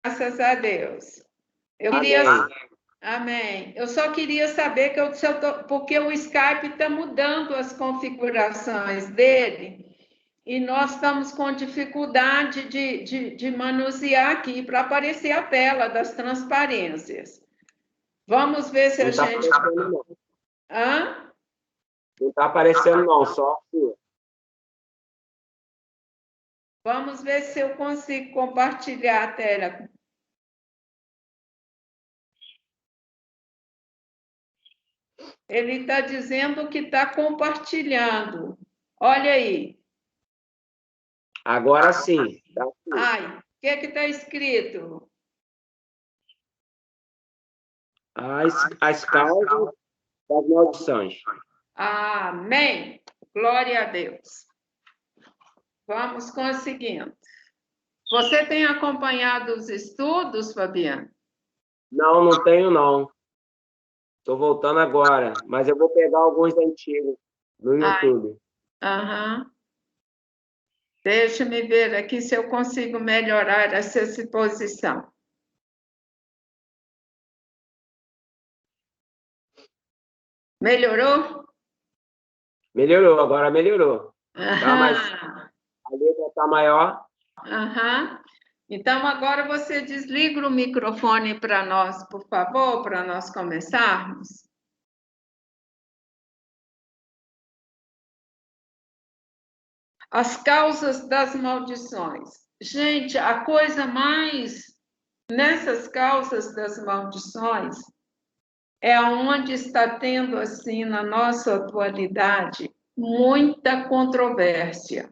Graças a Deus. Eu queria. Amém. Eu só queria saber porque o Skype está mudando as configurações dele e nós estamos com dificuldade de manusear aqui para aparecer a tela das transparências. Vamos ver se a gente. Hã? Não está aparecendo, não, só. Vamos ver se eu consigo compartilhar a tela. Ele está dizendo que está compartilhando. Olha aí. Agora sim. Tá. Ai, o que está escrito? As causas das maldições. Amém. Glória a Deus. Vamos conseguindo. Você tem acompanhado os estudos, Fabiano? Não, não tenho, não. Estou voltando agora, mas eu vou pegar alguns antigos no YouTube. Aham. Deixa-me ver aqui se eu consigo melhorar essa exposição. Melhorou? Melhorou, agora melhorou. Tá, mas Aham. a letra está maior. Aham. Então, agora você desliga o microfone para nós, por favor, para nós começarmos. As causas das maldições. Gente, a coisa mais nessas causas das maldições é onde está tendo, assim, na nossa atualidade, muita controvérsia.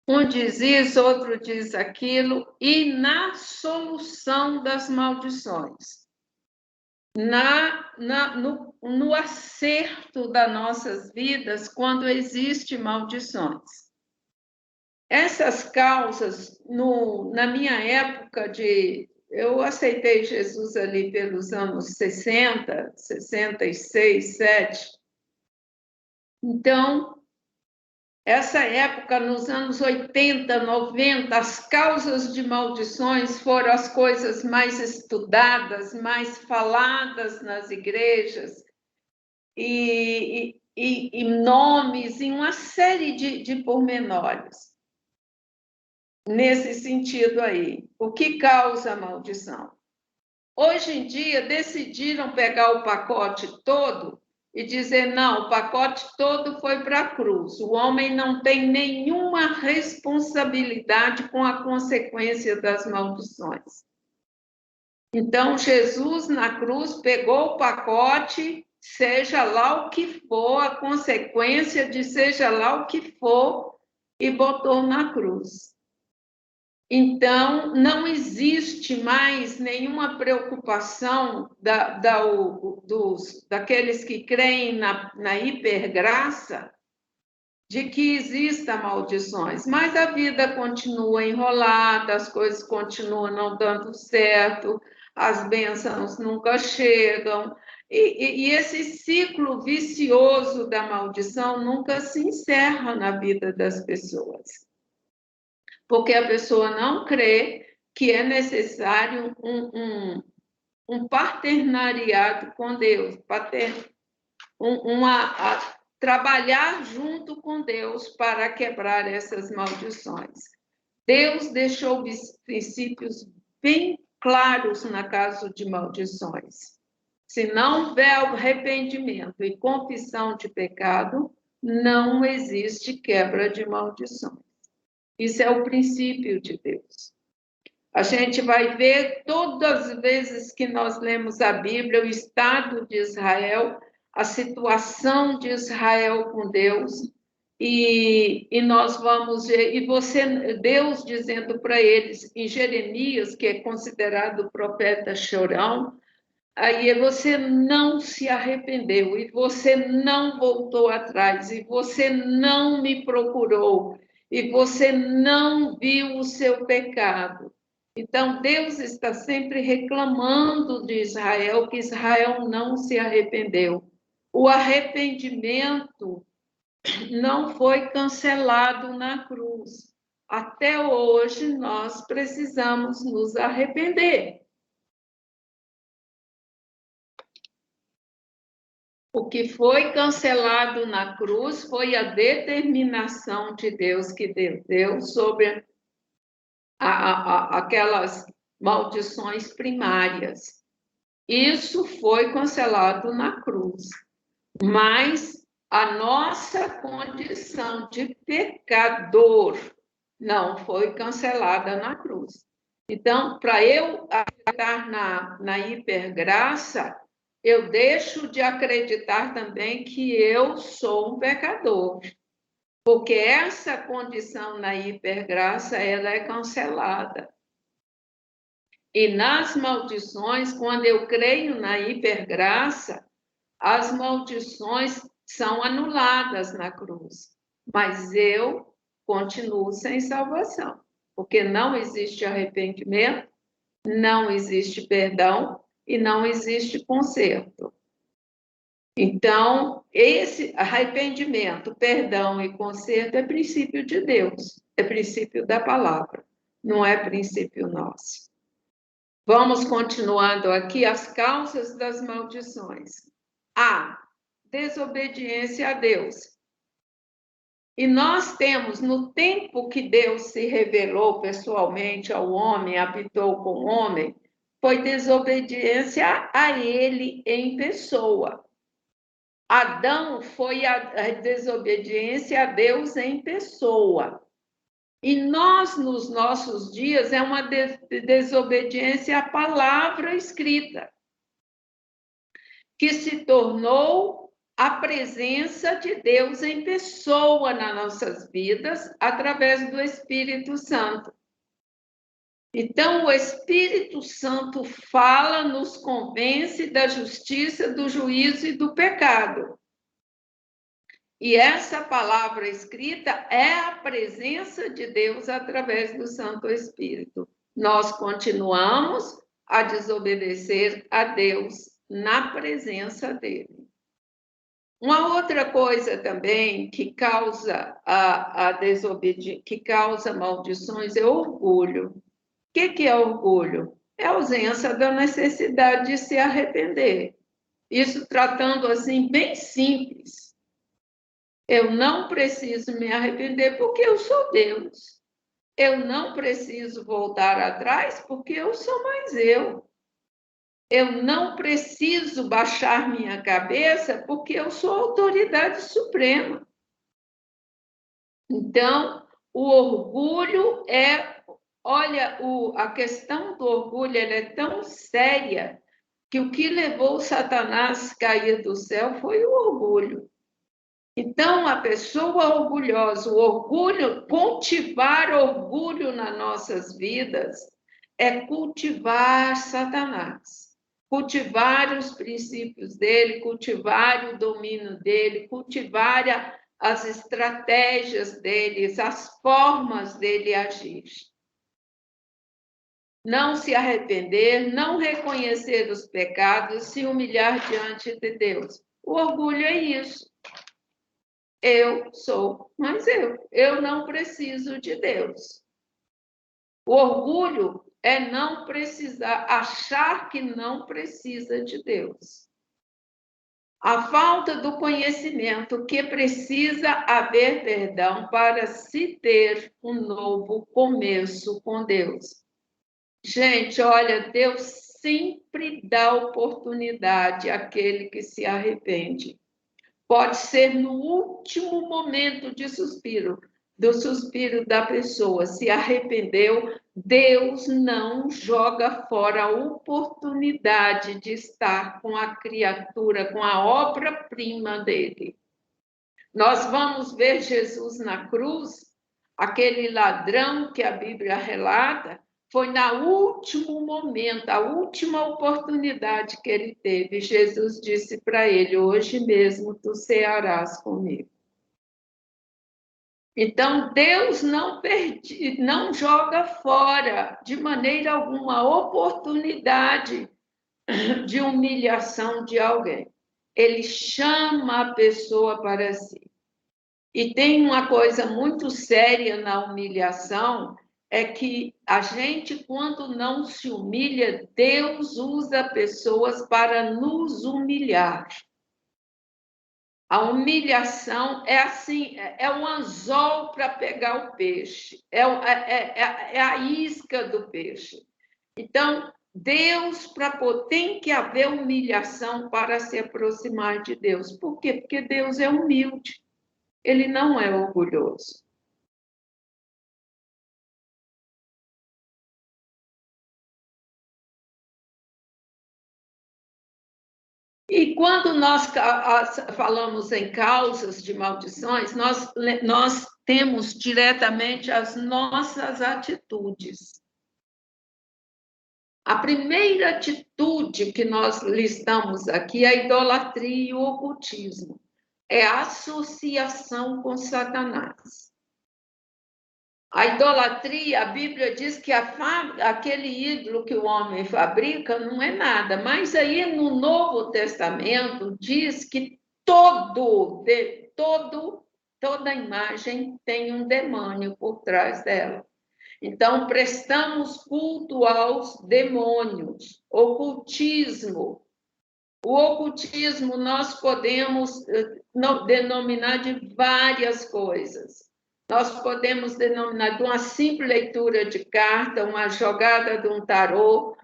Um diz isso, outro diz aquilo, e na solução das maldições, no acerto das nossas vidas quando existe maldições. Essas causas, na minha época eu aceitei Jesus ali pelos anos 60, 66, 7. Então, essa época, nos anos 80, 90, as causas de maldições foram as coisas mais estudadas, mais faladas nas igrejas, e nomes, em uma série de pormenores. Nesse sentido aí, o que causa a maldição? Hoje em dia, decidiram pegar o pacote todo e dizer, não, o pacote todo foi para a cruz. O homem não tem nenhuma responsabilidade com a consequência das maldições. Então, Jesus, na cruz, pegou o pacote, seja lá o que for, a consequência de seja lá o que for, e botou na cruz. Então, não existe mais nenhuma preocupação daqueles que creem na hipergraça de que existam maldições, mas a vida continua enrolada, as coisas continuam não dando certo, as bênçãos nunca chegam, e esse ciclo vicioso da maldição nunca se encerra na vida das pessoas. Porque a pessoa não crê que é necessário um paternariado com Deus, trabalhar junto com Deus para quebrar essas maldições. Deus deixou princípios bem claros na caso de maldições. Se não houver arrependimento e confissão de pecado, não existe quebra de maldições. Isso é o princípio de Deus. A gente vai ver todas as vezes que nós lemos a Bíblia, o estado de Israel, a situação de Israel com Deus, e nós vamos ver, Deus dizendo para eles, em Jeremias, que é considerado o profeta chorão, aí você não se arrependeu, e você não voltou atrás, e você não me procurou, e você não viu o seu pecado. Então, Deus está sempre reclamando de Israel, que Israel não se arrependeu. O arrependimento não foi cancelado na cruz. até hoje nós precisamos nos arrepender. O que foi cancelado na cruz foi a determinação de Deus que deu sobre aquelas maldições primárias. Isso foi cancelado na cruz. Mas a nossa condição de pecador não foi cancelada na cruz. Então, para eu acreditar na hipergraça, eu deixo de acreditar também que eu sou um pecador. Porque essa condição na hipergraça, ela é cancelada. E nas maldições, quando eu creio na hipergraça, as maldições são anuladas na cruz. Mas eu continuo sem salvação, porque não existe arrependimento, não existe perdão e não existe conserto. Então, esse arrependimento, perdão e conserto é princípio de Deus, é princípio da palavra, não é princípio nosso. Vamos continuando aqui as causas das maldições. A desobediência a Deus. E nós temos, no tempo que Deus se revelou pessoalmente ao homem, habitou com o homem, foi desobediência a ele em pessoa. Adão foi a desobediência a Deus em pessoa. E nós, nos nossos dias, é uma desobediência à palavra escrita, que se tornou a presença de Deus em pessoa nas nossas vidas, através do Espírito Santo. Então, o Espírito Santo fala, nos convence da justiça, do juízo e do pecado. E essa palavra escrita é a presença de Deus através do Santo Espírito. Nós continuamos a desobedecer a Deus na presença dele. Uma outra coisa também que causa a desobediência, que causa maldições, é orgulho. O que é orgulho? É a ausência da necessidade de se arrepender. Isso tratando assim bem simples. Eu não preciso me arrepender porque eu sou Deus. Eu não preciso voltar atrás porque eu sou mais eu. Eu não preciso baixar minha cabeça porque eu sou a autoridade suprema. Então, o orgulho é... Olha, a questão do orgulho ela é tão séria que o que levou Satanás a cair do céu foi o orgulho. Então, a pessoa orgulhosa, o orgulho, cultivar orgulho nas nossas vidas é cultivar Satanás, cultivar os princípios dele, cultivar o domínio dele, cultivar as estratégias dele, as formas dele agir. Não se arrepender, não reconhecer os pecados, se humilhar diante de Deus. O orgulho é isso. Eu sou mais eu. Eu não preciso de Deus. O orgulho é não precisar, achar que não precisa de Deus. A falta do conhecimento que precisa haver perdão para se ter um novo começo com Deus. Gente, olha, Deus sempre dá oportunidade àquele que se arrepende. Pode ser no último momento de suspiro, do suspiro da pessoa, se arrependeu, Deus não joga fora a oportunidade de estar com a criatura, com a obra-prima dele. Nós vamos ver Jesus na cruz, aquele ladrão que a Bíblia relata, foi no último momento, a última oportunidade que ele teve. Jesus disse para ele, hoje mesmo tu cearás comigo. Então, Deus não joga fora, de maneira alguma, a oportunidade de humilhação de alguém. Ele chama a pessoa para si. E tem uma coisa muito séria na humilhação, é que a gente, quando não se humilha, Deus usa pessoas para nos humilhar. A humilhação é assim, é um anzol para pegar o peixe, é a isca do peixe. Então, Deus, tem que haver humilhação para se aproximar de Deus. Por quê? Porque Deus é humilde, ele não é orgulhoso. E quando nós falamos em causas de maldições, nós temos diretamente as nossas atitudes. A primeira atitude que nós listamos aqui é a idolatria e o ocultismo. É a associação com Satanás. A idolatria, a Bíblia diz que aquele ídolo que o homem fabrica não é nada, mas aí no Novo Testamento diz que toda imagem tem um demônio por trás dela. Então, prestamos culto aos demônios, ocultismo. O ocultismo nós podemos denominar de várias coisas. Nós podemos denominar de uma simples leitura de carta, uma jogada de um tarô,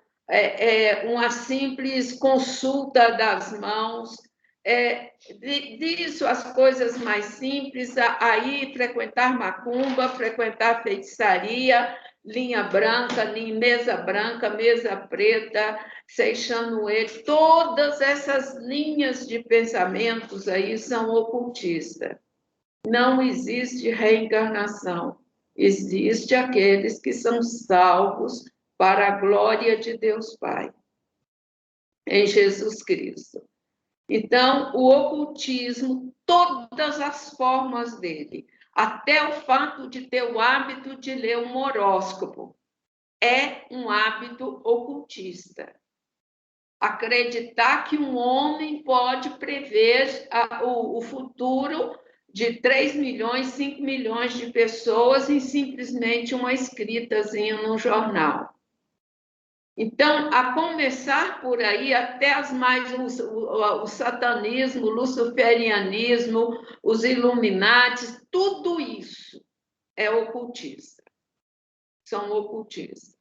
uma simples consulta das mãos, disso as coisas mais simples, aí frequentar macumba, frequentar feitiçaria, linha branca, mesa branca, mesa preta, Seixanoe, todas essas linhas de pensamentos aí são ocultistas. Não existe reencarnação. Existe aqueles que são salvos para a glória de Deus Pai, em Jesus Cristo. Então, o ocultismo, todas as formas dele, até o fato de ter o hábito de ler um horóscopo, é um hábito ocultista. Acreditar que um homem pode prever o futuro de 3 milhões, 5 milhões de pessoas em simplesmente uma escritazinha no jornal. Então, a começar por aí, até o satanismo, o luciferianismo, os Illuminatis, tudo isso é ocultista. São ocultistas.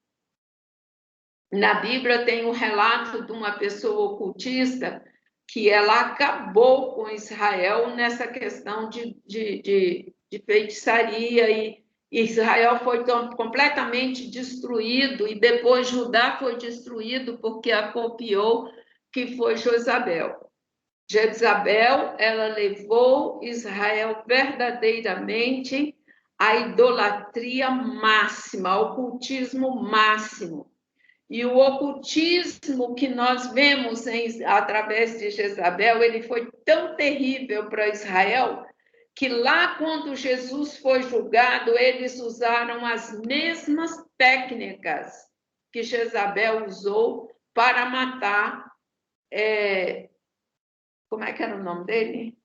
Na Bíblia tem um relato de uma pessoa ocultista que ela acabou com Israel nessa questão de feitiçaria, e Israel foi completamente destruído, e depois Judá foi destruído porque a copiou, que foi Jezabel. Jezabel, ela levou Israel verdadeiramente à idolatria máxima, ao ocultismo máximo. E o ocultismo que nós vemos através de Jezabel, ele foi tão terrível para Israel, que lá quando Jesus foi julgado, eles usaram as mesmas técnicas que Jezabel usou para matar, como é que era o nome dele?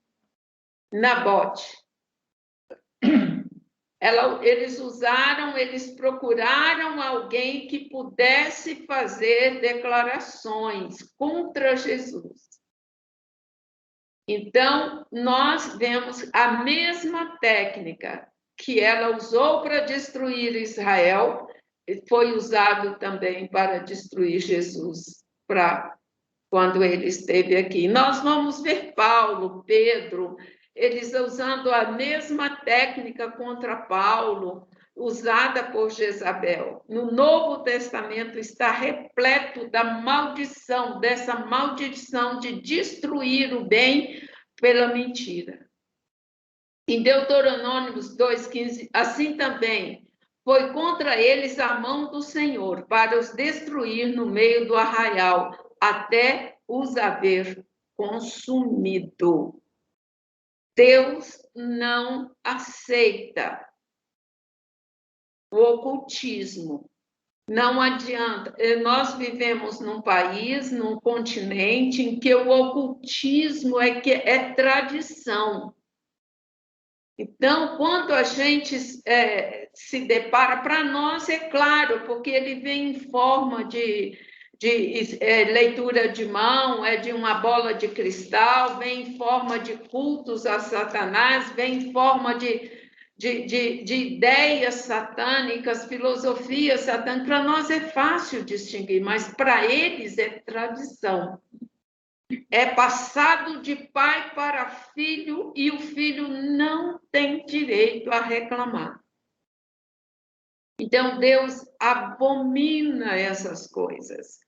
Nabote. Eles procuraram alguém que pudesse fazer declarações contra Jesus. Então, nós vemos a mesma técnica que ela usou para destruir Israel, foi usado também para destruir Jesus, quando ele esteve aqui. Nós vamos ver Paulo, Pedro, eles usando a mesma técnica contra Paulo, usada por Jezabel. No Novo Testamento está repleto da maldição, dessa maldição de destruir o bem pela mentira. Em Deuteronômio 2,15, assim também, foi contra eles a mão do Senhor, para os destruir no meio do arraial, até os haver consumido. Deus não aceita o ocultismo. Não adianta. Nós vivemos num país, num continente, em que o ocultismo é tradição. Então, quando a gente se depara, para nós é claro, porque ele vem em forma de leitura de mão, é de uma bola de cristal, vem em forma de cultos a Satanás, vem em forma de ideias satânicas, filosofias satânicas. Para nós é fácil distinguir, mas para eles é tradição. É passado de pai para filho e o filho não tem direito a reclamar. Então, Deus abomina essas coisas.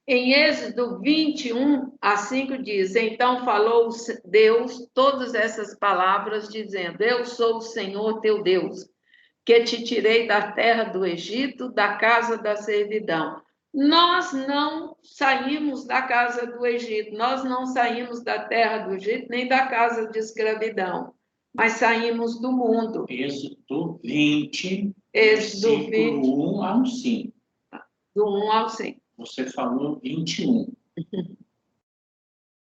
Em Êxodo 21:5 diz: Então falou Deus todas essas palavras, dizendo: Eu sou o Senhor teu Deus, que te tirei da terra do Egito, da casa da servidão. Nós não saímos da casa do Egito, nós não saímos da terra do Egito, nem da casa de escravidão, mas saímos do mundo. Êxodo 20, Êxodo 20, versículo 1 ao 5. do 1 ao 5. Você falou 21.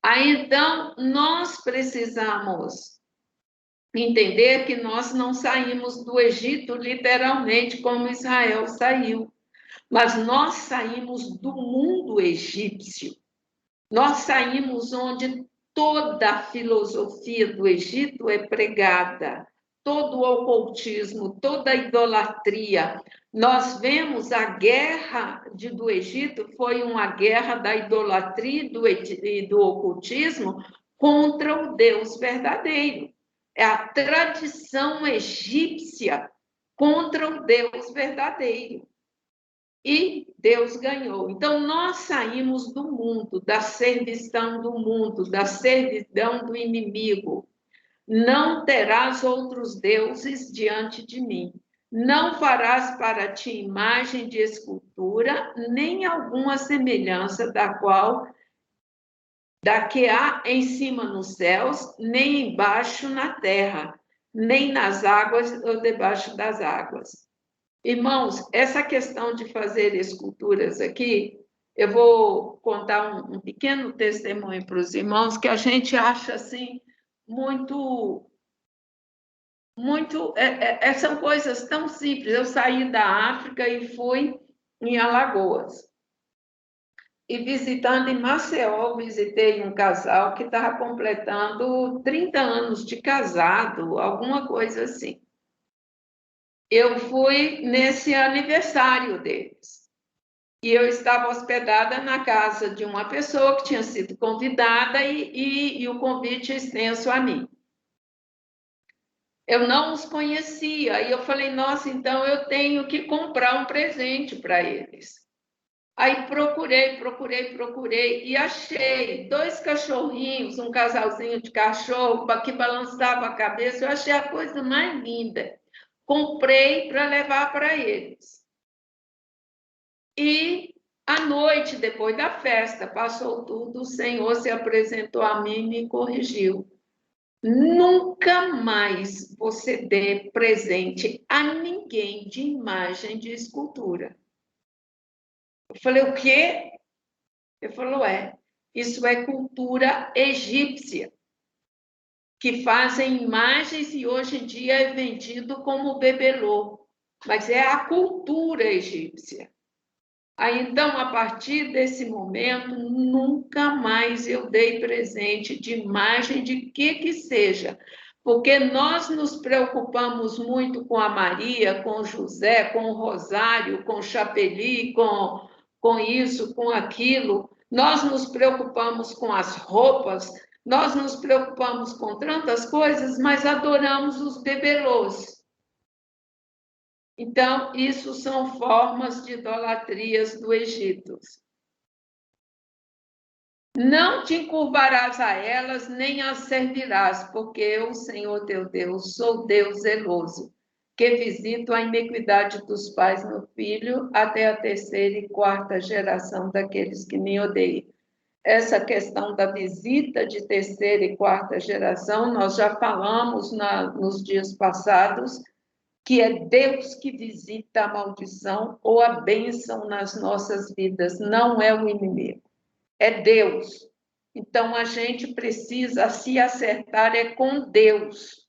Aí, então, nós precisamos entender que nós não saímos do Egito literalmente como Israel saiu, mas nós saímos do mundo egípcio. Nós saímos onde toda a filosofia do Egito é pregada, todo o ocultismo, toda a idolatria. Nós vemos a guerra do Egito foi uma guerra da idolatria e do ocultismo contra o Deus verdadeiro. É a tradição egípcia contra o Deus verdadeiro. E Deus ganhou. Então, nós saímos do mundo, da servição do mundo, da servidão do inimigo. Não terás outros deuses diante de mim. Não farás para ti imagem de escultura, nem alguma semelhança da que há em cima nos céus, nem embaixo na terra, nem nas águas ou debaixo das águas. Irmãos, essa questão de fazer esculturas aqui, eu vou contar um pequeno testemunho para os irmãos que a gente acha assim muito são coisas tão simples. Eu saí da África e fui em Alagoas. E visitando em Maceió, visitei um casal que estava completando 30 anos de casado, alguma coisa assim. Eu fui nesse aniversário deles. E eu estava hospedada na casa de uma pessoa que tinha sido convidada e o convite extenso a mim. Eu não os conhecia, e eu falei, nossa, então eu tenho que comprar um presente para eles. Aí procurei, e achei 2 cachorrinhos, um casalzinho de cachorro que balançava a cabeça, eu achei a coisa mais linda. Comprei para levar para eles. E à noite, depois da festa, passou tudo, o Senhor se apresentou a mim e me corrigiu. Nunca mais você dê presente a ninguém de imagem de escultura. Eu falei, o quê? Ele falou, isso é cultura egípcia, que fazem imagens e hoje em dia é vendido como bebelô, mas é a cultura egípcia. Aí, então, a partir desse momento, nunca mais eu dei presente de imagem de que seja, porque nós nos preocupamos muito com a Maria, com o José, com o Rosário, com o Chapeli, com isso, com aquilo. Nós nos preocupamos com as roupas, nós nos preocupamos com tantas coisas, mas adoramos os bebelôs. Então, isso são formas de idolatrias do Egito. Não te encurvarás a elas, nem as servirás, porque eu, Senhor teu Deus, sou Deus zeloso, que visito a iniquidade dos pais no filho, até a 3ª e 4ª geração daqueles que me odeiam. Essa questão da visita de 3ª e 4ª geração, nós já falamos nos dias passados, que é Deus que visita a maldição ou a bênção nas nossas vidas, não é o inimigo, é Deus. Então, a gente precisa se acertar com Deus.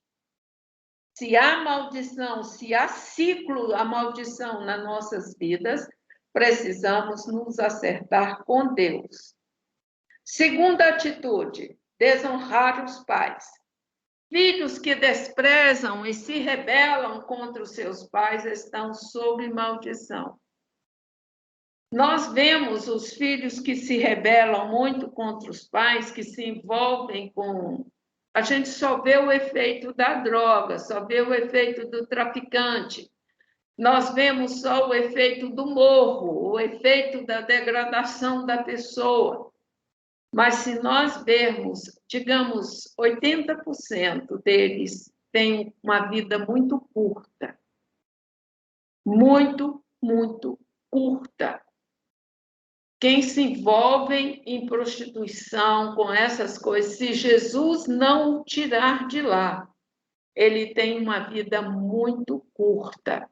Se há maldição, se há ciclo, a maldição nas nossas vidas, precisamos nos acertar com Deus. Segunda atitude, desonrar os pais. Filhos que desprezam e se rebelam contra os seus pais estão sob maldição. Nós vemos os filhos que se rebelam muito contra os pais, que se envolvem com... A gente só vê o efeito da droga, só vê o efeito do traficante. Nós vemos só o efeito do morro, o efeito da degradação da pessoa. Mas se nós vermos, digamos, 80% deles têm uma vida muito curta. Muito, muito curta. Quem se envolve em prostituição, com essas coisas, se Jesus não o tirar de lá, ele tem uma vida muito curta.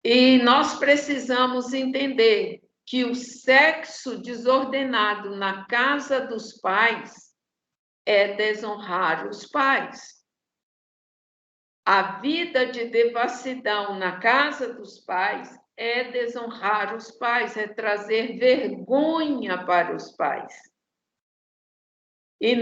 E nós precisamos entender que o sexo desordenado na casa dos pais é desonrar os pais. A vida de devassidão na casa dos pais é desonrar os pais, é trazer vergonha para os pais. E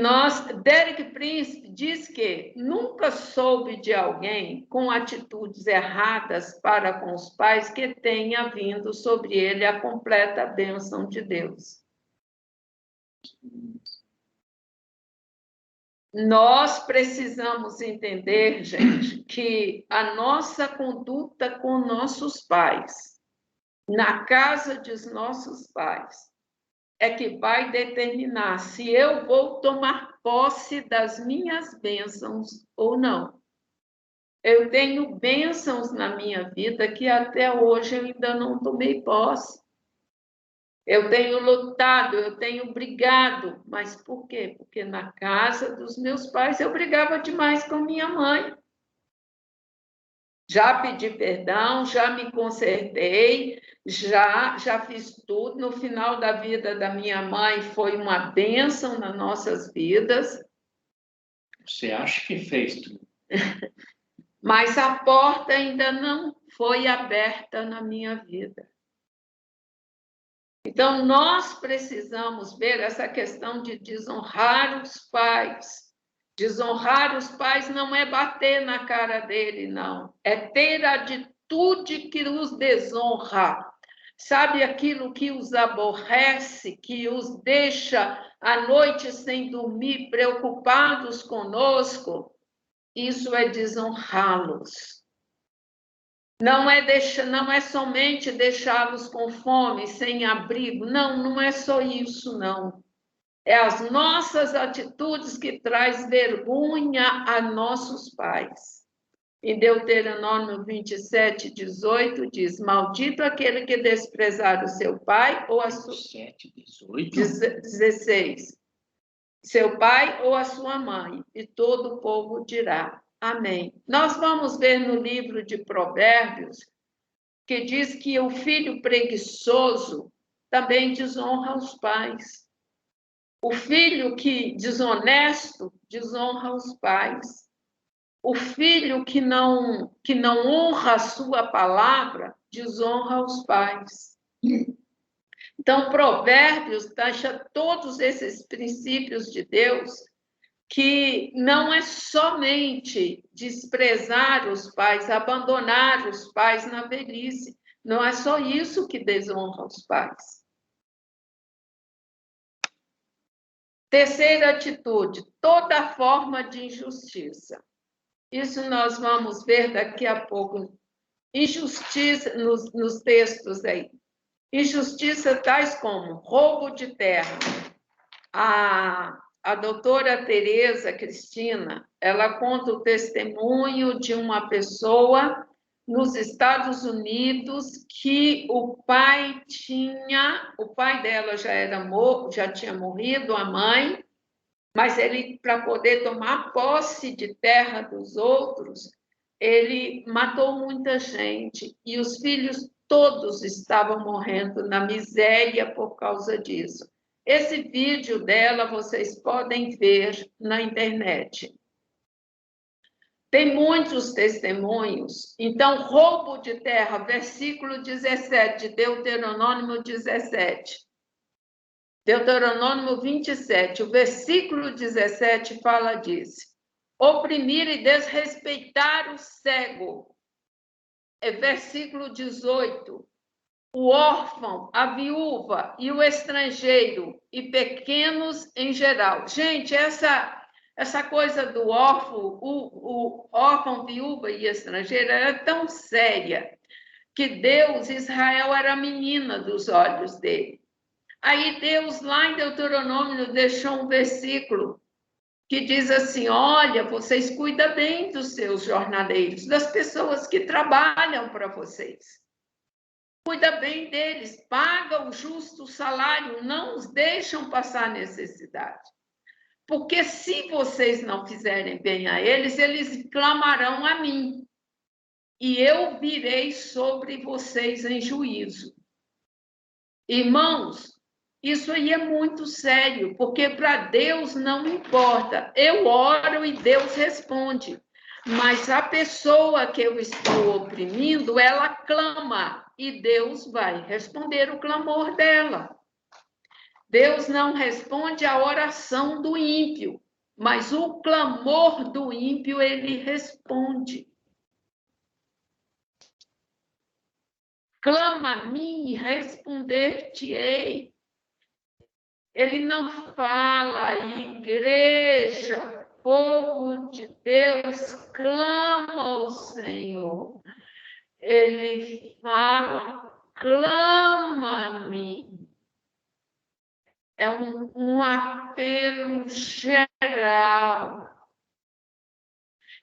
Derek Prince diz que nunca soube de alguém com atitudes erradas para com os pais que tenha vindo sobre ele a completa bênção de Deus. Nós precisamos entender, gente, que a nossa conduta com nossos pais, na casa dos nossos pais, é que vai determinar se eu vou tomar posse das minhas bênçãos ou não. Eu tenho bênçãos na minha vida que até hoje eu ainda não tomei posse. Eu tenho lutado, eu tenho brigado. Mas por quê? Porque na casa dos meus pais eu brigava demais com minha mãe. Já pedi perdão, já me consertei, já fiz tudo. No final da vida da minha mãe foi uma bênção nas nossas vidas. Você acha que fez tudo? Mas a porta ainda não foi aberta na minha vida. Então, nós precisamos ver essa questão de desonrar os pais. Desonrar os pais não é bater na cara dele, não. É ter a atitude que os desonra. Sabe aquilo que os aborrece, que os deixa à noite sem dormir, preocupados conosco? Isso é desonrá-los. Não é somente deixá-los com fome, sem abrigo. Não é só isso, não. É as nossas atitudes que traz vergonha a nossos pais. Em Deuteronômio 27, 18, diz: maldito aquele que desprezar o seu pai ou a sua... 7, 18? 16. Seu pai ou a sua mãe, e todo o povo dirá: amém. Nós vamos ver no livro de Provérbios que diz que o filho preguiçoso também desonra os pais. O filho que desonesto desonra os pais. O filho que não honra a sua palavra desonra os pais. Então, Provérbios taxa todos esses princípios de Deus, que não é somente desprezar os pais, abandonar os pais na velhice. Não é só isso que desonra os pais. Terceira atitude, toda forma de injustiça. Isso nós vamos ver daqui a pouco. Injustiça nos textos aí. Injustiça tais como roubo de terra. A doutora Tereza Cristina, ela conta o testemunho de uma pessoa nos Estados Unidos que o pai dela já tinha morrido, a mãe, mas ele, para poder tomar posse de terra dos outros, ele matou muita gente e os filhos todos estavam morrendo na miséria por causa disso. Esse vídeo dela vocês podem ver na internet. Tem muitos testemunhos. Então, roubo de terra, versículo 17, Deuteronômio 17. Deuteronômio 27, o versículo 17 fala disso. Oprimir e desrespeitar o cego. É versículo 18. O órfão, a viúva e o estrangeiro, e pequenos em geral. Gente, essa coisa do órfão, o órfão, viúva e estrangeiro era tão séria que Deus, Israel, era a menina dos olhos dele. Aí Deus, lá em Deuteronômio, deixou um versículo que diz assim: olha, vocês cuidam bem dos seus jornaleiros, das pessoas que trabalham para vocês. Cuida bem deles, paga o justo salário, não os deixam passar necessidade. Porque se vocês não fizerem bem a eles, eles clamarão a mim. E eu virei sobre vocês em juízo. Irmãos, isso aí é muito sério, porque para Deus não importa. Eu oro e Deus responde. Mas a pessoa que eu estou oprimindo, ela clama e Deus vai responder o clamor dela. Deus não responde a oração do ímpio, mas o clamor do ímpio ele responde. Clama a mim e responder-te-ei. Ele não fala, igreja, povo de Deus, clama ao Senhor. Ele fala, clama a mim. É um apelo geral.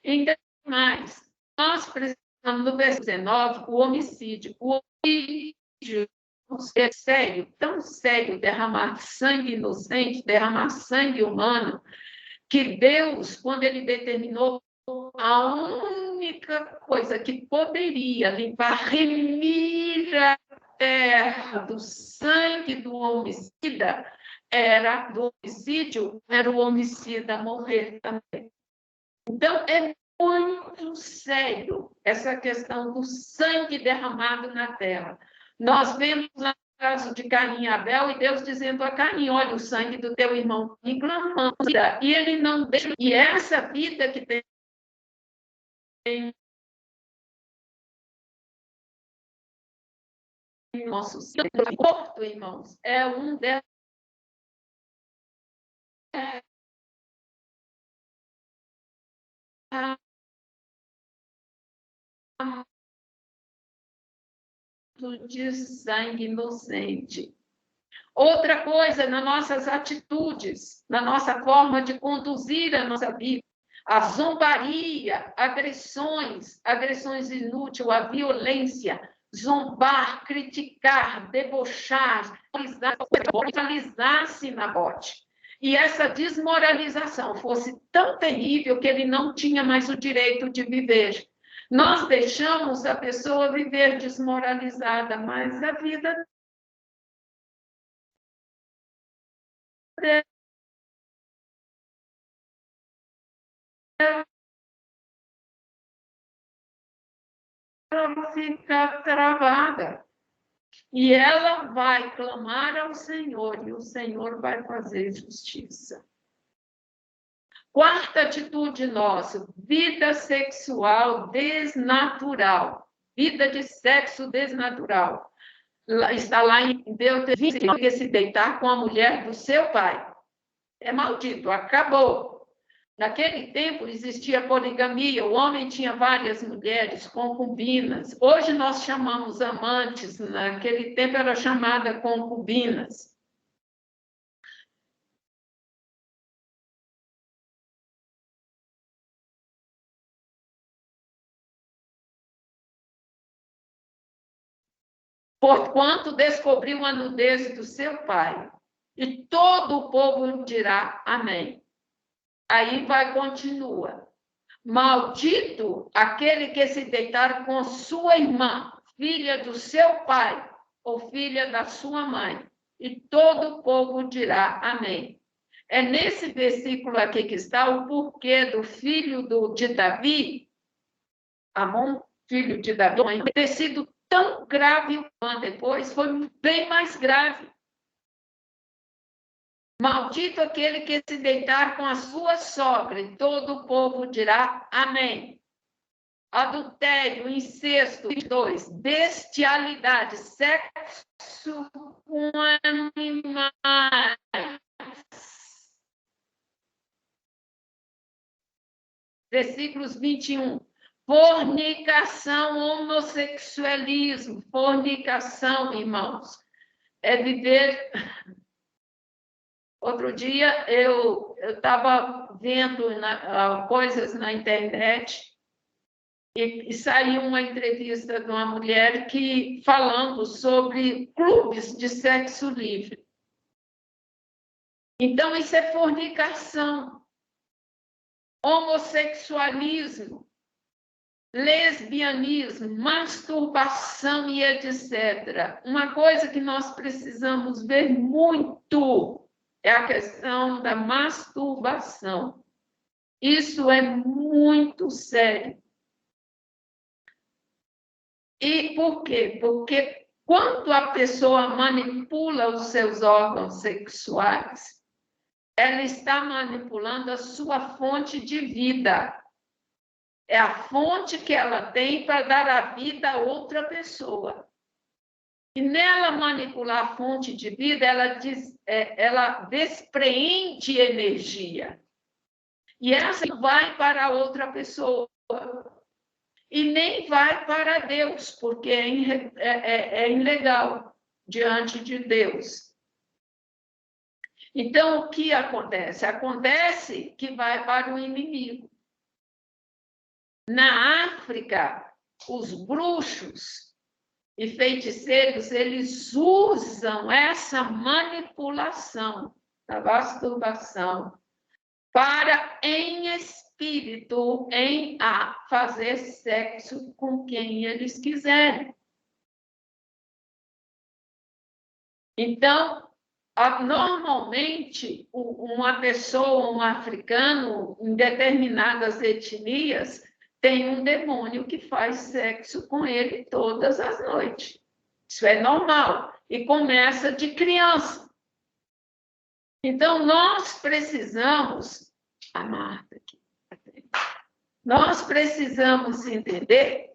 Ainda mais, nós precisamos, no versículo 19, o homicídio. O homicídio é sério, tão sério, derramar sangue inocente, derramar sangue humano, que Deus, quando ele determinou a única coisa que poderia limpar, remir a terra do sangue do homicida, era o homicida morrer também. Então, é muito sério essa questão do sangue derramado na terra. Nós vemos lá no caso de Caim e Abel, e Deus dizendo a Caim, olha, o sangue do teu irmão, e clamando, e ele não deixa. E essa vida que tem nosso corpo, irmãos, é um desses. De sangue inocente. Outra coisa, nas nossas atitudes, na nossa forma de conduzir a nossa vida, a zombaria, agressões inúteis, a violência, zombar, criticar, debochar, desmoralizar-se na bote. E essa desmoralização fosse tão terrível que ele não tinha mais o direito de viver. Nós deixamos a pessoa viver desmoralizada, mas a vida dela fica travada. E ela vai clamar ao Senhor, e o Senhor vai fazer justiça. Quarta atitude nossa, vida sexual desnatural. Vida de sexo desnatural. Está lá em Deuteronômio, que se deitar com a mulher do seu pai. É maldito, acabou. Naquele tempo existia poligamia, o homem tinha várias mulheres, concubinas. Hoje nós chamamos amantes, naquele tempo era chamada concubinas. Porquanto descobriu a nudez do seu pai, e todo o povo dirá amém. Aí continua. Maldito aquele que se deitar com sua irmã, filha do seu pai, ou filha da sua mãe, e todo o povo dirá amém. É nesse versículo aqui que está o porquê do filho de Davi, Amon, filho de Davi, ter sido tão grave um ano depois, foi bem mais grave. Maldito aquele que se deitar com a sua sogra, e todo o povo dirá amém. Adultério, incesto, 2, bestialidade, sexo com animais. Versículos 21. Fornicação, homossexualismo. Fornicação, irmãos, é viver. Outro dia eu estava vendo coisas na internet e saiu uma entrevista de uma mulher falando sobre clubes de sexo livre. Então, isso é fornicação, homossexualismo, lesbianismo, masturbação e etc. Uma coisa que nós precisamos ver muito é a questão da masturbação. Isso é muito sério. E por quê? Porque quando a pessoa manipula os seus órgãos sexuais, ela está manipulando a sua fonte de vida. É a fonte que ela tem para dar a vida a outra pessoa. E nela manipular a fonte de vida, ela despreende energia. E essa vai para a outra pessoa. E nem vai para Deus, porque é ilegal diante de Deus. Então, o que acontece? Acontece que vai para o inimigo. Na África, os bruxos e feiticeiros, eles usam essa manipulação da masturbação para, em espírito, fazer sexo com quem eles quiserem. Então, normalmente, uma pessoa, um africano, em determinadas etnias, tem um demônio que faz sexo com ele todas as noites. Isso é normal. E começa de criança. Então, nós precisamos... A Marta aqui. Nós precisamos entender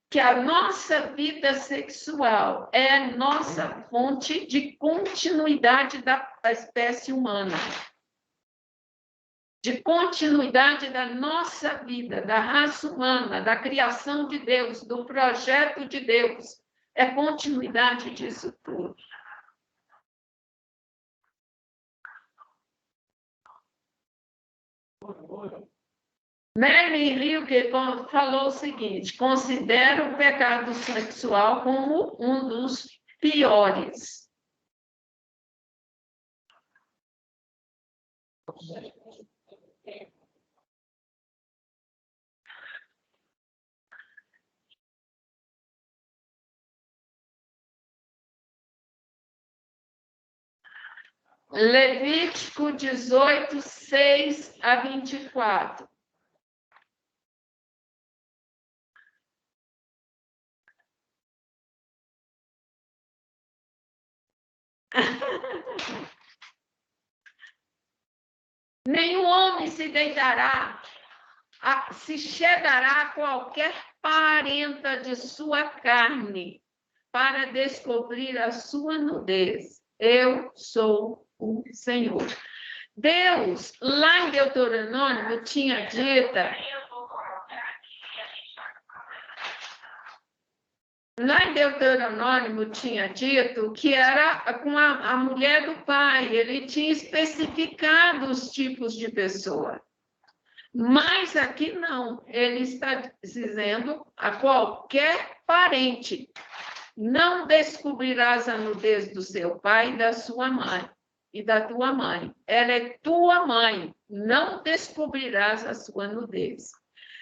que a nossa vida sexual é a nossa fonte de continuidade da espécie humana. De continuidade da nossa vida, da raça humana, da criação de Deus, do projeto de Deus. É continuidade disso tudo. Mary Rilke falou o seguinte: considera o pecado sexual como um dos piores. Levítico 18, 6 a 24. Nenhum homem se deitará, se chegará a qualquer parenta de sua carne para descobrir a sua nudez. Eu sou o Senhor. Deus, lá em Deuteronômio, tinha dito... Lá em Deuteronômio tinha dito que era com a mulher do pai, ele tinha especificado os tipos de pessoa. Mas aqui não, ele está dizendo a qualquer parente. Não descobrirás a nudez do seu pai e da sua mãe e da tua mãe. Ela é tua mãe, não descobrirás a sua nudez.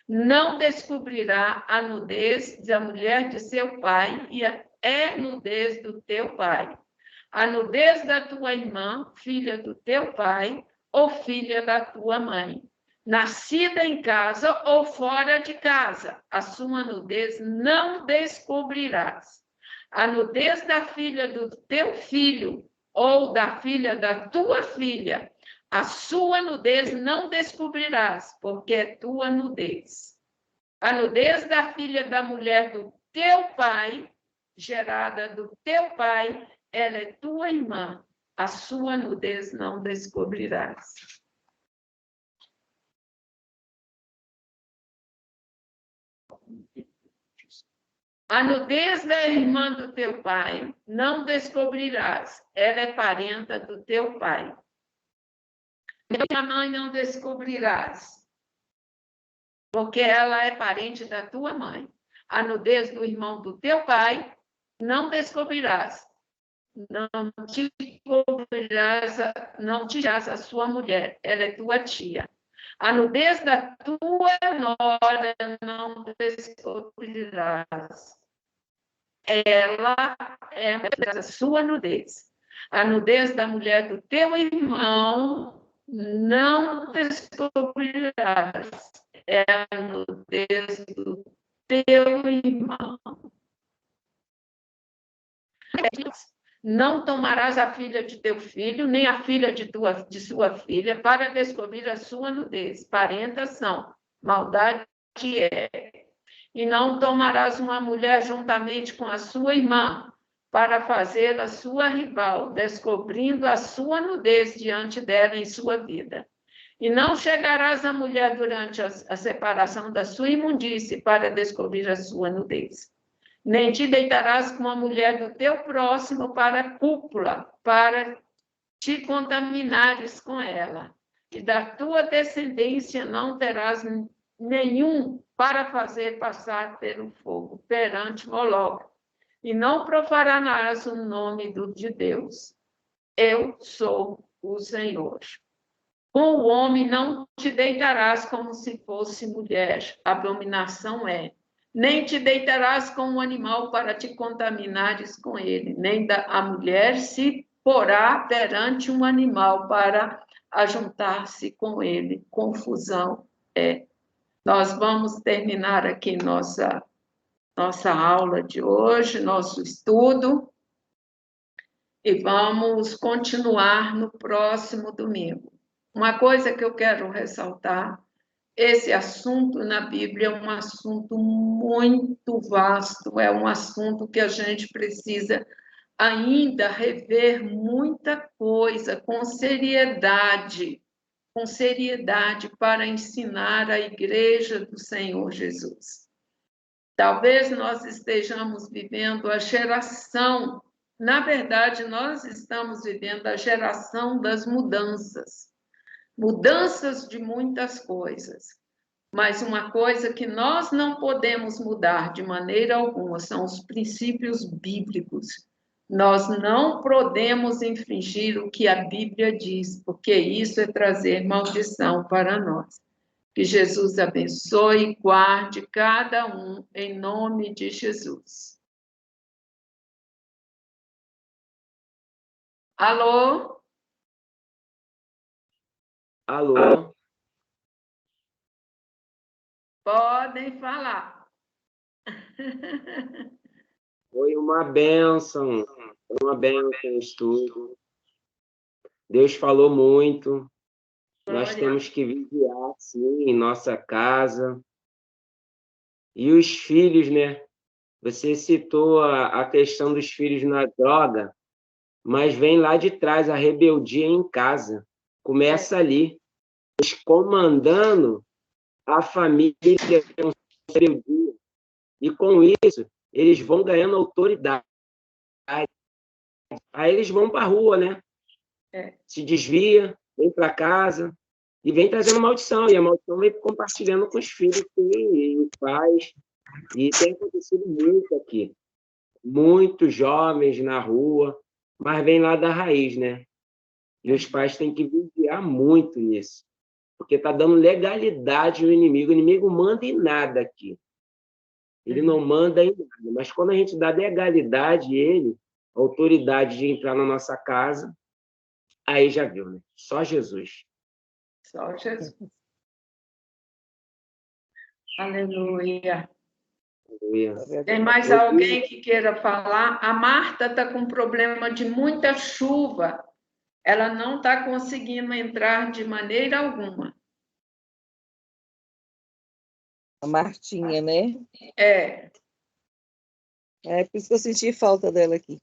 Não descobrirá a nudez da mulher de seu pai e é nudez do teu pai. A nudez da tua irmã, filha do teu pai, ou filha da tua mãe, nascida em casa ou fora de casa, a sua nudez não descobrirás. A nudez da filha do teu filho ou da filha da tua filha, a sua nudez não descobrirás, porque é tua nudez. A nudez da filha da mulher do teu pai, gerada do teu pai, ela é tua irmã, a sua nudez não descobrirás. A nudez da irmã do teu pai não descobrirás, ela é parenta do teu pai. A mãe não descobrirás, porque ela é parente da tua mãe. A nudez do irmão do teu pai não descobrirás. Não te cobrirás, não dirás a sua mulher, ela é tua tia. A nudez da tua nora não descobrirás. Ela é a sua nudez. A nudez da mulher do teu irmão não descobrirás. É a nudez do teu irmão. Não tomarás a filha de teu filho, nem a filha de sua filha, para descobrir a sua nudez. Parentas são, maldade é. E não tomarás uma mulher juntamente com a sua irmã, para fazer a sua rival, descobrindo a sua nudez diante dela em sua vida. E não chegarás à mulher durante a separação da sua imundície, para descobrir a sua nudez. Nem te deitarás com a mulher do teu próximo para a cúpula, para te contaminares com ela. E da tua descendência não terás nenhum para fazer passar pelo fogo, perante Moloque. E não profanarás o nome de Deus. Eu sou o Senhor. Com o homem não te deitarás como se fosse mulher, abominação é. Nem te deitarás com um animal para te contaminares com ele, nem a mulher se porá perante um animal para ajuntar-se com ele. Confusão é. Nós vamos terminar aqui nossa aula de hoje, nosso estudo, e vamos continuar no próximo domingo. Uma coisa que eu quero ressaltar, esse assunto na Bíblia é um assunto muito vasto, é um assunto que a gente precisa ainda rever muita coisa com seriedade para ensinar a igreja do Senhor Jesus. Talvez nós estejamos vivendo a geração, na verdade, nós estamos vivendo a geração das mudanças de muitas coisas. Mas uma coisa que nós não podemos mudar de maneira alguma são os princípios bíblicos. Nós não podemos infringir o que a Bíblia diz, porque isso é trazer maldição para nós. Que Jesus abençoe e guarde cada um, em nome de Jesus. Alô? Alô? Podem falar. Foi uma bênção o estudo. Deus falou muito. Nós temos que vigiar, sim, em nossa casa. E os filhos, né? Você citou a questão dos filhos na droga, mas vem lá de trás a rebeldia em casa. Começa ali, eles comandando a família com rebeldia. E com isso, eles vão ganhando autoridade. Aí eles vão para a rua, né? Se desvia, vem para casa e vem trazendo maldição. E a maldição vem compartilhando com os filhos e os pais. E tem acontecido muito aqui. Muitos jovens na rua, mas vem lá da raiz, né? E os pais têm que vigiar muito nisso. Porque está dando legalidade ao inimigo. O inimigo manda em nada aqui. Ele não manda em nada. Mas quando a gente dá legalidade a ele, autoridade de entrar na nossa casa, aí já viu, né? Só Jesus. Só Jesus. Aleluia. Tem mais alguém que queira falar? A Marta está com problema de muita chuva. Ela não está conseguindo entrar de maneira alguma. A Martinha, né? É. É por isso que eu senti falta dela aqui.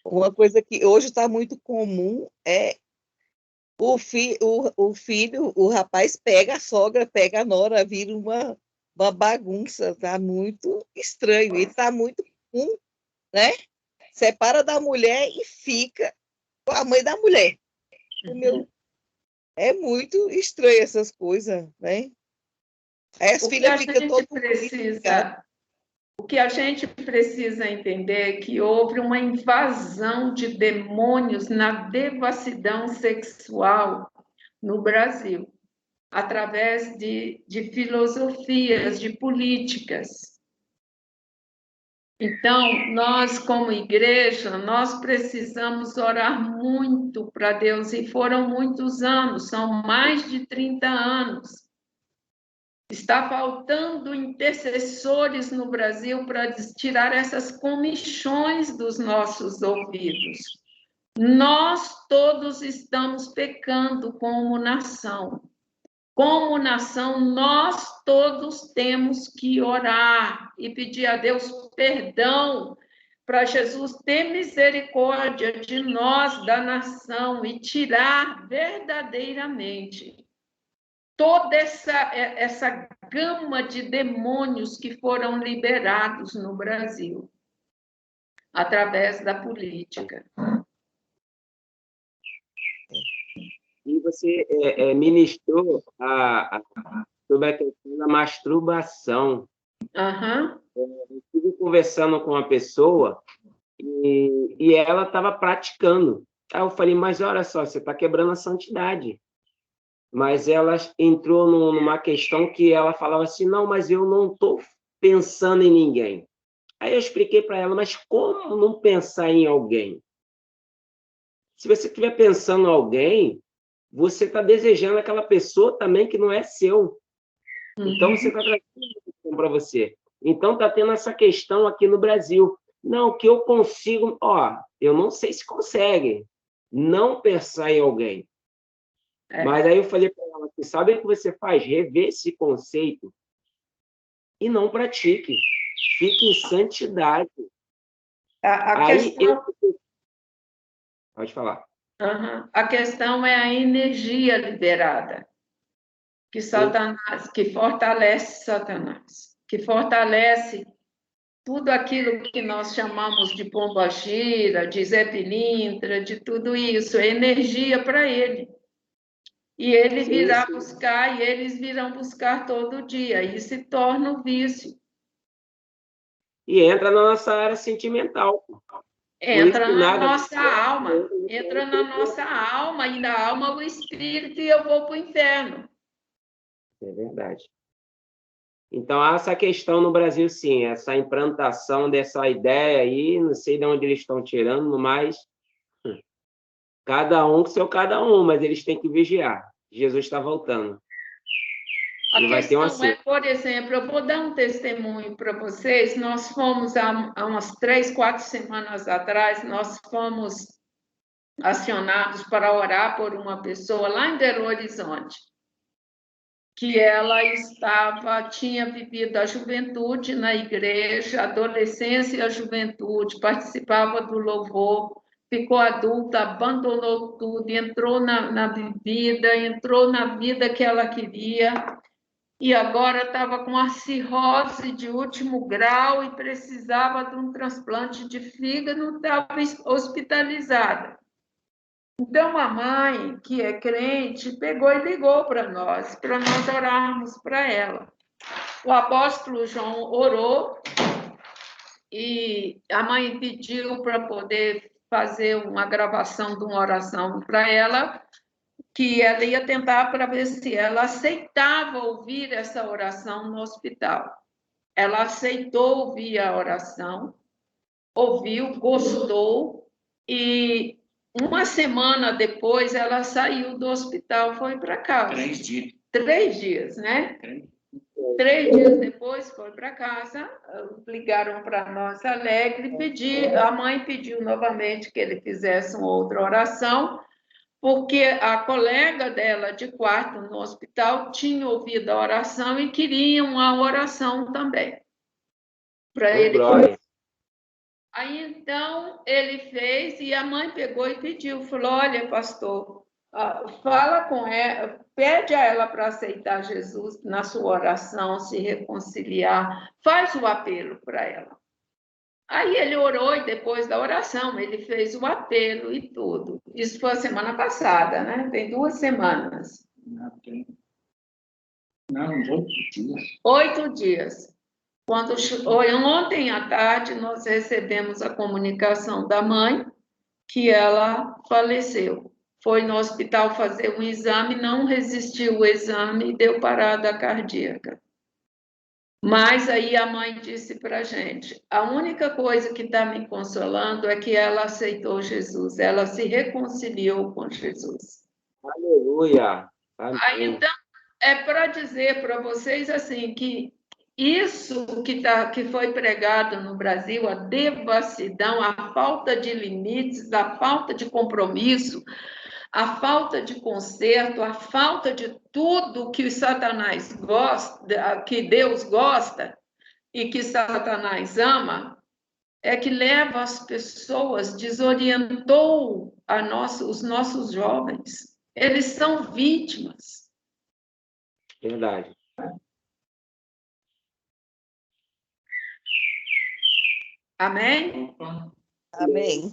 Uma coisa que hoje está muito comum é o filho, o rapaz pega a sogra, pega a nora, vira uma bagunça. Está muito estranho. E está muito comum, né? Separa da mulher e fica com a mãe da mulher. É muito estranho essas coisas, né? Aí as filhas ficam todas... O que a gente precisa entender é que houve uma invasão de demônios na devassidão sexual no Brasil, através de filosofias, de políticas. Então, nós, como igreja, nós precisamos orar muito para Deus, e foram muitos anos, são mais de 30 anos. Está faltando intercessores no Brasil para tirar essas comichões dos nossos ouvidos. Nós todos estamos pecando como nação. Como nação, nós todos temos que orar e pedir a Deus perdão, para Jesus ter misericórdia de nós, da nação, e tirar verdadeiramente toda essa gama de demônios que foram liberados no Brasil, através da política. E você ministrou sobre a questão da masturbação. Eu estive conversando com uma pessoa e ela estava praticando. Aí eu falei, mas olha só, você está quebrando a santidade. Mas ela entrou numa questão que ela falava assim, não, mas eu não estou pensando em ninguém. Aí eu expliquei para ela, mas como não pensar em alguém? Se você estiver pensando em alguém, você está desejando aquela pessoa também que não é seu. Então, você está trazendo isso para você. Então, está tendo essa questão aqui no Brasil. Não, que eu consigo... eu não sei se consegue não pensar em alguém. Mas aí eu falei para ela, sabe o que você faz? Rever esse conceito e não pratique. Fique em santidade. Pode falar. A questão é a energia liberada, que fortalece Satanás, que fortalece tudo aquilo que nós chamamos de pombagira, de Zé Pilintra, de tudo isso, é energia para ele. E ele virá buscar, e eles virão buscar todo dia, e se torna um vício. E entra na nossa área sentimental. Entra na nossa alma, e na alma o espírito, e eu vou para o inferno. É verdade. Então, há essa questão no Brasil, sim, essa implantação dessa ideia aí, não sei de onde eles estão tirando, mas cada um com seu cada um, mas eles têm que vigiar. Jesus está voltando. A questão é, por exemplo, eu vou dar um testemunho para vocês. Nós fomos, há umas 3, 4 semanas atrás, nós fomos acionados para orar por uma pessoa lá em Belo Horizonte, que ela tinha vivido a juventude na igreja, a adolescência e a juventude, participava do louvor, ficou adulta, abandonou tudo, entrou na bebida, entrou na vida que ela queria, e agora estava com a cirrose de último grau e precisava de um transplante de fígado, estava hospitalizada. Então, a mãe, que é crente, pegou e ligou para nós orarmos para ela. O apóstolo João orou e a mãe pediu para poder fazer uma gravação de uma oração para ela, que ela ia tentar para ver se ela aceitava ouvir essa oração no hospital. Ela aceitou ouvir a oração, ouviu, gostou, e uma semana depois, ela saiu do hospital, foi para casa. 3 dias. 3 dias, né? 3. 3 dias depois, foi para casa, ligaram para nós alegre, a mãe pediu novamente que ele fizesse uma outra oração, porque a colega dela de quarto no hospital tinha ouvido a oração e queria uma oração também para ele. Glória. Aí, então, ele fez e a mãe pegou e pediu, falou, olha, pastor, fala com ela, pede a ela para aceitar Jesus na sua oração, se reconciliar, faz o apelo para ela. Aí ele orou e depois da oração ele fez o apelo e tudo. Isso foi a semana passada, né? Tem 2 semanas. Não, uns 8 dias. 8 dias. Ontem à tarde nós recebemos a comunicação da mãe que ela faleceu. Foi no hospital fazer um exame, não resistiu o exame e deu parada cardíaca. Mas aí a mãe disse para a gente, a única coisa que está me consolando é que ela aceitou Jesus, ela se reconciliou com Jesus. Aleluia. Amém. Aí, então, é para dizer para vocês assim que isso que foi pregado no Brasil, a devassidão, a falta de limites, a falta de compromisso, a falta de conserto, a falta de tudo que Satanás gosta, que Deus gosta e que Satanás ama, é que leva as pessoas, desorientou os nossos jovens. Eles são vítimas. Verdade. Amém? Opa. Amém.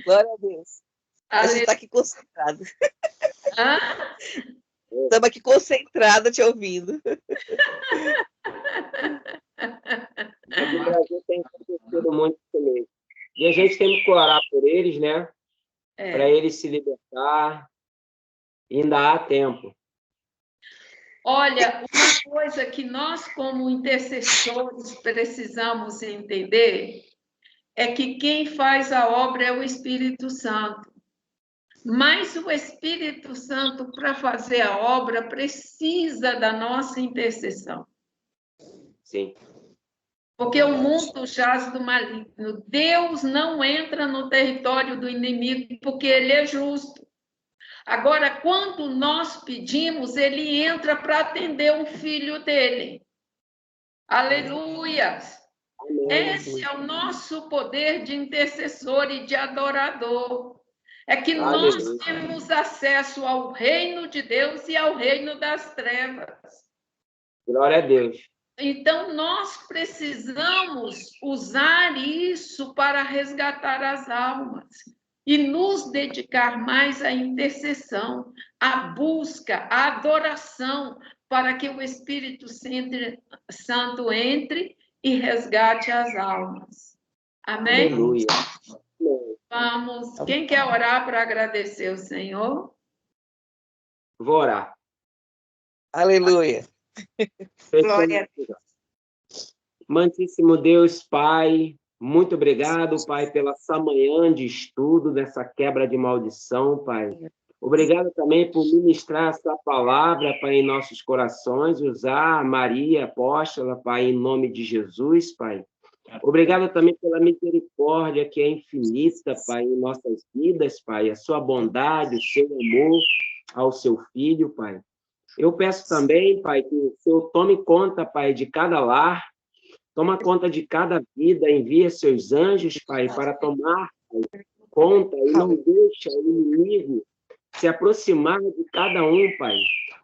Glória a Deus. A gente está aqui concentrado. Ah? Estamos aqui concentrada te ouvindo. Mas o Brasil tem acontecido muito também. E a gente tem que orar por eles, né? Para eles se libertar. Ainda há tempo. Olha, uma coisa que nós, como intercessores, precisamos entender é que quem faz a obra é o Espírito Santo. Mas o Espírito Santo, para fazer a obra, precisa da nossa intercessão. Sim. Porque o mundo jaz do maligno. Deus não entra no território do inimigo, porque ele é justo. Agora, quando nós pedimos, ele entra para atender um filho dele. Aleluia! Esse é o nosso poder de intercessor e de adorador. É que nós temos acesso ao reino de Deus e ao reino das trevas. Glória a Deus. Então, nós precisamos usar isso para resgatar as almas e nos dedicar mais à intercessão, à busca, à adoração, para que o Espírito Santo entre e resgate as almas. Amém? Aleluia. Vamos. Quem quer orar para agradecer o Senhor? Vou orar. Aleluia. Glória a Deus. Amantíssimo Deus, Pai, muito obrigado, Pai, pela essa manhã de estudo, dessa quebra de maldição, Pai. Obrigado também por ministrar essa palavra, Pai, em nossos corações, usar a Maria Apóstola, Pai, em nome de Jesus, Pai. Obrigado também pela misericórdia que é infinita, Pai, em nossas vidas, Pai, a sua bondade, o seu amor ao seu filho, Pai. Eu peço também, Pai, que o Senhor tome conta, Pai, de cada lar, toma conta de cada vida, envia seus anjos, Pai, para tomar conta e não deixa o inimigo se aproximar de cada um, Pai.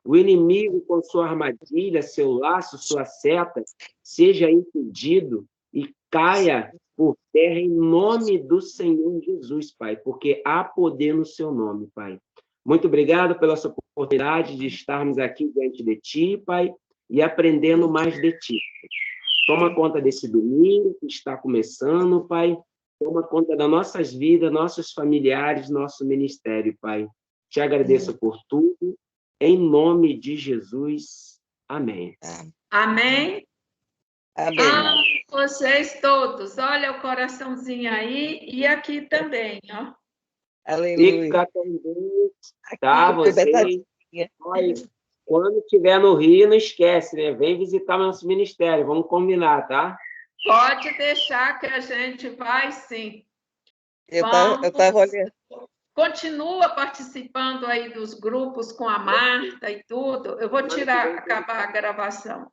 O inimigo, com sua armadilha, seu laço, sua seta, seja impedido e caia por terra em nome do Senhor Jesus, Pai, porque há poder no seu nome, Pai. Muito obrigado pela sua oportunidade de estarmos aqui diante de Ti, Pai, e aprendendo mais de Ti. Toma conta desse domingo que está começando, Pai. Toma conta das nossas vidas, nossos familiares, nosso ministério, Pai. Te agradeço por tudo. Em nome de Jesus. Amém. Amém. Amém. Amo vocês todos. Olha o coraçãozinho aí e aqui também, ó. Aleluia. Fica com Deus, Aqui, tá? eu tô Vocês, Betadinha. olha, quando estiver no Rio, não esquece, né? Vem visitar nosso ministério, vamos combinar, tá? Pode deixar que a gente vai, sim. Eu Vamos. tava olhando. Continua participando aí dos grupos com a Marta e tudo. Eu vou acabar a gravação.